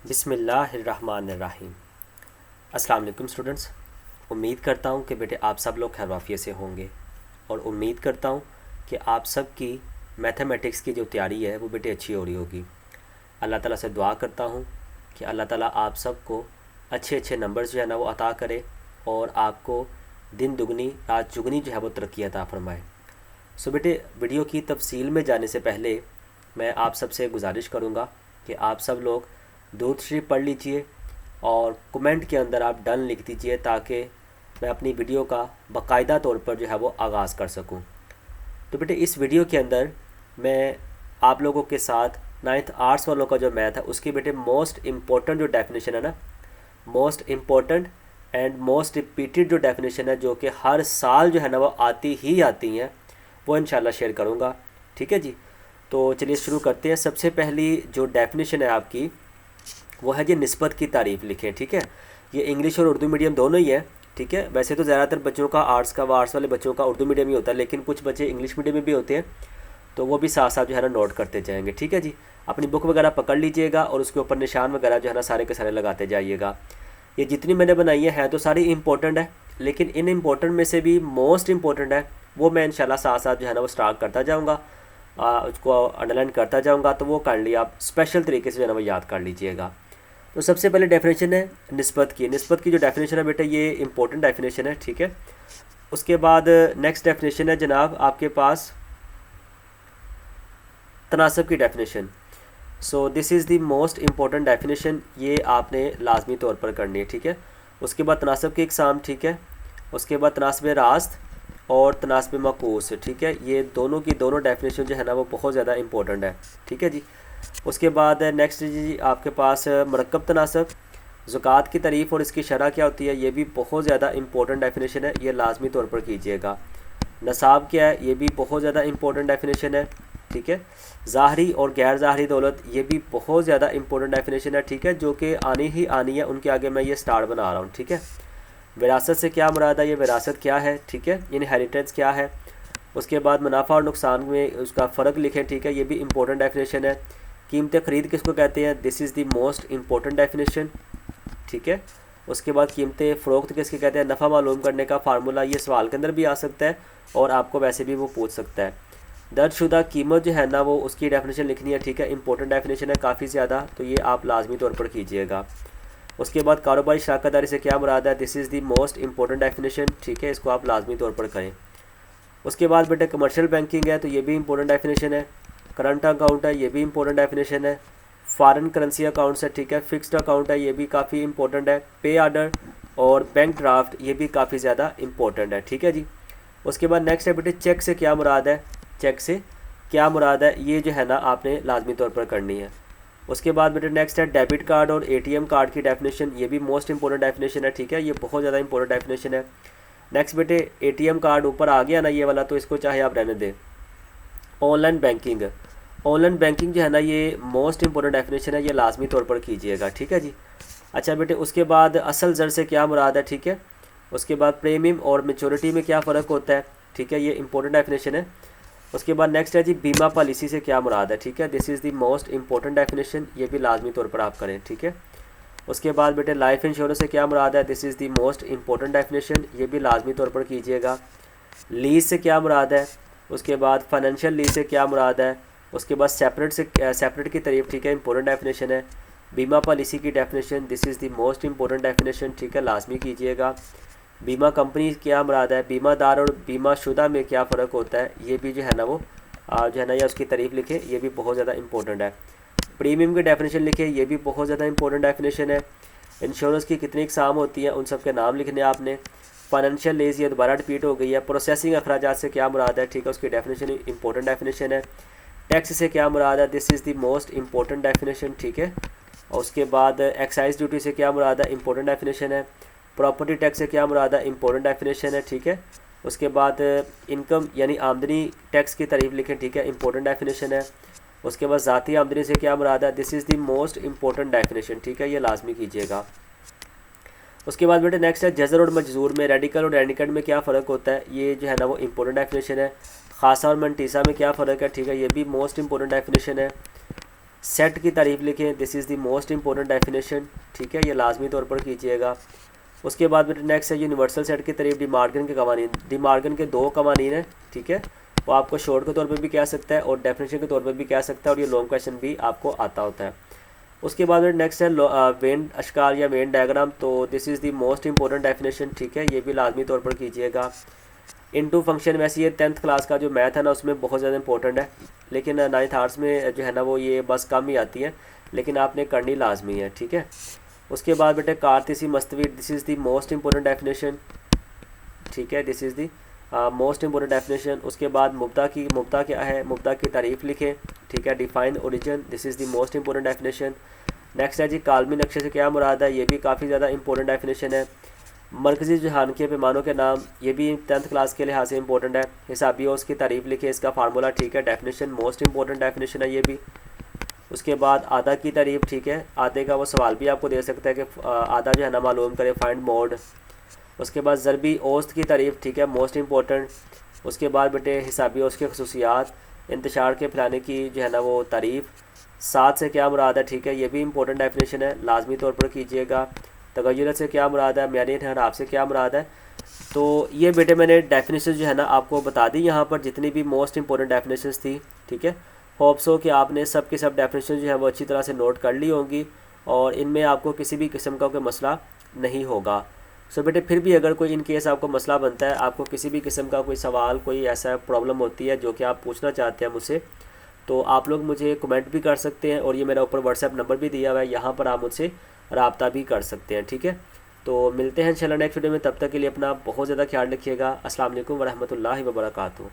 बिस्मिल्लाहिर्रहमानिर्रहीम। अस्सलाम वालेकुम स्टूडेंट्स। उम्मीद करता हूँ कि बेटे आप सब लोग खैर से होंगे और उम्मीद करता हूँ कि आप सब की मैथमेटिक्स की जो तैयारी है वो बेटे अच्छी हो रही होगी। अल्लाह ताला से दुआ करता हूँ कि अल्लाह ताला आप सब को अच्छे अच्छे नंबर्स जो है ना वो अता करे और आपको दिन दुगनी रात चुगनी जो है वो तरक्की अता फरमाए। सो बेटे वीडियो की तफसील में जाने से पहले मैं आप सब से गुजारिश करूँगा कि आप सब लोग दूध शरीफ पढ़ लीजिए और कमेंट के अंदर आप डन लिख दीजिए ताकि मैं अपनी वीडियो का बाकायदा तौर पर जो है वो आगाज़ कर सकूं। तो बेटे इस वीडियो के अंदर मैं आप लोगों के साथ 9th आर्ट्स वालों का जो मैथ है उसकी बेटे मोस्ट इम्पोर्टेंट जो डेफिनेशन है ना, most important and most repeated जो डेफिनेशन है जो कि हर साल जो है ना वो आती ही आती हैं, वो इंशाल्लाह शेयर करूँगा। ठीक है जी, तो चलिए शुरू करते हैं। सबसे पहली जो डेफिनेशन है आपकी वो है जी निस्बत की तारीफ़ लिखें। ठीक है, ये इंग्लिश और उर्दू मीडियम दोनों ही है। ठीक है, वैसे तो ज़्यादातर बच्चों का आर्ट्स वाले बच्चों का उर्दू मीडियम ही होता है, लेकिन कुछ बच्चे इंग्लिश मीडियम में भी होते हैं, तो वो भी साथ साथ जो है ना नोट करते जाएंगे। ठीक है जी, अपनी बुक वगैरह पकड़ लीजिएगा और उसके ऊपर निशान वगैरह जो है ना सारे के सारे लगाते जाइएगा। ये जितनी मैंने बनाई है तो सारी इंपॉर्टेंट है, लेकिन इन इम्पोर्टेंट में से भी मोस्ट इम्पोर्टेंट है वो मैं इंशाल्लाह साथ साथ जो है ना वो स्टार्ट करता जाऊँगा, उसको अंडरलाइन करता जाऊँगा, तो वो कर लिया आप स्पेशल तरीके से जो है ना वो याद कर लीजिएगा। तो सबसे पहले डेफिनेशन है निस्बत की जो डेफिनेशन है बेटा ये इंपॉर्टेंट डेफिनेशन है। ठीक है, उसके बाद नेक्स्ट डेफिनेशन है जनाब आपके पास तनासब की definition. So this is the most important definition, ये आपने लाजमी तौर पर करनी है। ठीक है, उसके बाद तनासब की इकसाम। ठीक है, उसके बाद तनासब रास्त और तनासब मकूस। ठीक है, ये दोनों की दोनों डेफिनेशन जो है ना वो बहुत ज़्यादा इंपॉर्टेंट है। ठीक है जी, उसके बाद नेक्स्ट जी आपके पास मरकब तनासब, ज़कात की तारीफ़ और इसकी शरह क्या होती है, ये भी बहुत ज़्यादा इंपॉर्टेंट डेफिनेशन है, ये लाजमी तौर पर कीजिएगा। नसाब क्या है, ये भी बहुत ज़्यादा इंपॉर्टेंट डेफिनेशन है। ठीक है, ज़ाहरी और गैर ज़ाहरी दौलत, ये भी बहुत ज़्यादा इंपॉर्टेंट डेफिनेशन है। ठीक है, जो कि आनी ही आनी है, उनके आगे मैं ये स्टार्ट बना रहा हूँ। ठीक है, विरासत से क्या मुराद है, ये विरासत क्या है। ठीक है, इनहेरिटेंस क्या है। उसके बाद मुनाफा और नुकसान में उसका फ़र्क लिखें। ठीक है, ये भी इंपॉर्टेंट डेफिनेशन है। कीमत ख़रीद किसको कहते हैं, this is the most important definition. ठीक है, उसके बाद कीमत फ़रोख्त किसके कहते हैं, नफ़ा मालूम करने का फार्मूला, ये सवाल के अंदर भी आ सकता है और आपको वैसे भी वो पूछ सकता है। दर्जशुदा कीमत जो है ना वो उसकी डेफिनेशन लिखनी है। ठीक है, इंपॉर्टेंट डेफिनेशन है काफ़ी ज़्यादा, तो ये आप लाजमी तौर पर कीजिएगा। उसके बाद कारोबारी शराकतदारी से क्या मुराद है, this is the most important definition. ठीक है, इसको आप लाजमी तौर पर करें। उसके बाद बेटा कमर्शियल बैंकिंग है, तो ये भी इंपॉर्टेंट डेफिनेशन है। करंट अकाउंट है, ये भी इंपॉर्टेंट डेफिनेशन है। फॉरेन करेंसी अकाउंट्स है। ठीक है, फिक्स्ड अकाउंट है, ये भी काफ़ी इंपॉर्टेंट है। पे आर्डर और बैंक ड्राफ्ट, ये भी काफ़ी ज़्यादा इंपॉर्टेंट है। ठीक है जी, उसके बाद नेक्स्ट है बेटे चेक से क्या मुराद है, चेक से क्या मुराद है, ये जो है ना आपने लाजमी तौर पर करनी है। उसके बाद बेटे नेक्स्ट है डेबिट कार्ड और एटीएम कार्ड की डेफिनेशन, ये भी मोस्ट इंपॉर्टेंट डेफिनेशन है। ठीक है, ये बहुत ज़्यादा इंपॉर्टेंट डेफिनेशन है। नेक्स्ट बेटे एटीएम कार्ड ऊपर आ गया ना ये वाला, तो इसको चाहे आप रहने दें। ऑनलाइन बैंकिंग, ऑनलाइन बैंकिंग जो है ना ये मोस्ट इंपॉर्टेंट डेफिनेशन है, ये लाजमी तौर पर कीजिएगा। ठीक है जी, अच्छा बेटे उसके बाद असल ज़र से क्या मुराद है। ठीक है, उसके बाद प्रीमियम और मेच्योरिटी में क्या फ़र्क होता है। ठीक है, ये इंपॉर्टेंट डेफिनेशन है। उसके बाद नेक्स्ट है जी बीमा पॉलिसी से क्या मुराद है। ठीक है, this is the most important definition, ये भी लाजमी तौर पर आप करें। ठीक है, उसके बाद बेटे लाइफ इंश्योरेंस से क्या मुराद है, this is the most important definition, ये भी लाजमी तौर पर कीजिएगा। लीज से क्या मुराद है, उसके बाद फाइनेंशियल लीज से क्या मुराद है, उसके बाद सेपरेट की तारीफ। ठीक है, इंपॉर्टेंट डेफिनेशन है। बीमा पॉलिसी की definition, this is the most important definition. ठीक है, लाजमी कीजिएगा। बीमा कंपनी क्या मुराद है, बीमादार और बीमा शुदा में क्या फ़र्क होता है, ये भी जो है ना वो जो है ना या उसकी तारीफ लिखे, ये भी बहुत ज़्यादा इंपॉर्टेंट है। प्रीमियम की डेफिनेशन लिखे, ये भी बहुत ज़्यादा इंपॉर्टेंट डेफिनेशन है। इंश्योरेंस की कितनी इकसाम होती हैं, उन सब के नाम लिखने आपने। फाइनेंशियल लीज ये दोबारा रिपीट हो गई है। प्रोसेसिंग अखराजात से क्या मुराद है, ठीक है, उसकी डेफिनेशन इंपॉर्टेंट डेफिनेशन है। टैक्स से क्या मुराद है, this is the most important definition. ठीक है, और उसके बाद एक्साइज ड्यूटी से क्या मुराद है, इंपॉर्टेंट डेफिनेशन है। प्रॉपर्टी टैक्स से क्या मुराद है, इंपॉर्टेंट डेफिनेशन है। ठीक है, उसके बाद इनकम यानी आमदनी टैक्स की तारीफ लिखें। ठीक है, इंपॉर्टेंट डेफिनेशन है। उसके बाद ज़ाती आमदनी से क्या मुराद है, this is the most important definition. ठीक है, ये लाजमी कीजिएगा। उसके बाद बेटे नेक्स्ट है जज़र और मजजूर में, रेडिकल और रेडिकेट में क्या फ़र्क होता है, ये जो है ना वो इंपॉर्टेंट डेफिनेशन है। खासा और मंटीसा में क्या फ़र्क है, ठीक है, ये भी मोस्ट इंपॉर्टेंट डेफिनेशन है। सेट की तारीफ़ लिखें, this is the most important definition, ठीक है, ये लाजमी तौर पर कीजिएगा। उसके बाद बेटे नेक्स्ट है यूनिवर्सल सेट की तारीफ, डिमार्गन के कवानीन। डिमार्गन के 2 कवानीन है, ठीक है, वो आपको शॉर्ट के तौर पर भी कह सकता है और डेफिनेशन के तौर पर भी कह सकता है, और ये लॉन्ग क्वेश्चन भी आपको आता होता है। उसके बाद नेक्स्ट है वेन अशकाल या वेन डायग्राम, तो this is the most important definition, ठीक है, ये भी लाजमी तौर पर कीजिएगा। इनटू फंक्शन, वैसे ये 10th क्लास का जो मैथ है ना उसमें बहुत ज़्यादा इंपॉर्टेंट है, लेकिन 9th आर्ट्स में जो है ना वो ये बस कम ही आती है, लेकिन आपने करनी लाजमी है, ठीक है। उसके बाद बेटे कारतीसी मस्तवी, this is the most important definition, ठीक है, this is the most important definition. उसके बाद मुब्ता क्या है, मुब्ता की तारीफ़ लिखें, ठीक है, define origin, this is the most important definition. Next है जी कालमी नक्शे से क्या मुराद है, ये भी काफ़ी ज़्यादा इंपॉर्टेंट डेफिनेशन है। मरकज़ी जहान के पैमानों के नाम, ये भी 10th क्लास के लिहाज से इंपॉर्टेंट है। हिसाबी और उसकी तारीफ़ लिखें, इसका फार्मूला, ठीक है, डेफिनेशन मोस्ट इंपॉर्टेंट डेफिनेशन है ये भी। उसके बाद आधा की तारीफ़, ठीक है, आधे का वो सवाल भी आपको दे सकता है कि आधा जो है ना मालूम करे, फाइंड मोड। उसके बाद ज़रबी औसत की तारीफ़, ठीक है, मोस्ट इंपॉर्टेंट। उसके बाद बेटे हिसाबी औसत के खसूसियात, इंतशार के फैलाने की जो है ना वो तारीफ़, साथ से क्या मुराद है, ठीक है, ये भी इंपॉर्टेंट डेफिनेशन है, लाजमी तौर पर कीजिएगा। तगय्युर से क्या मुराद है, म्यारी इन्हिराफ से क्या मुराद है। तो ये बेटे मैंने डेफिनेशन जो है ना आपको बता दी यहाँ पर, जितनी भी मोस्ट इंपॉर्टेंट डेफिनेशन थी, ठीक है। होप्स हो कि आपने सब के सब डेफिनेशन जो है वो अच्छी तरह से नोट कर ली होंगी और इनमें आपको किसी भी किस्म का कोई मसला नहीं होगा। सो बेटे फिर भी अगर कोई इन केस आपको मसला बनता है, आपको किसी भी किस्म का कोई सवाल, कोई ऐसा प्रॉब्लम होती है जो कि आप पूछना चाहते हैं मुझसे, तो आप लोग मुझे कमेंट भी कर सकते हैं और ये मेरा ऊपर व्हाट्सएप नंबर भी दिया हुआ है, यहाँ पर आप मुझसे रब्ता भी कर सकते हैं, ठीक है। तो मिलते हैं इंशाल्लाह नेक्स्ट वीडियो में, तब तक के लिए अपना बहुत ज़्यादा ख्याल रखिएगा। अस्सलाम वालेकुम वरहमतुल्लाहि वबरकातुहू।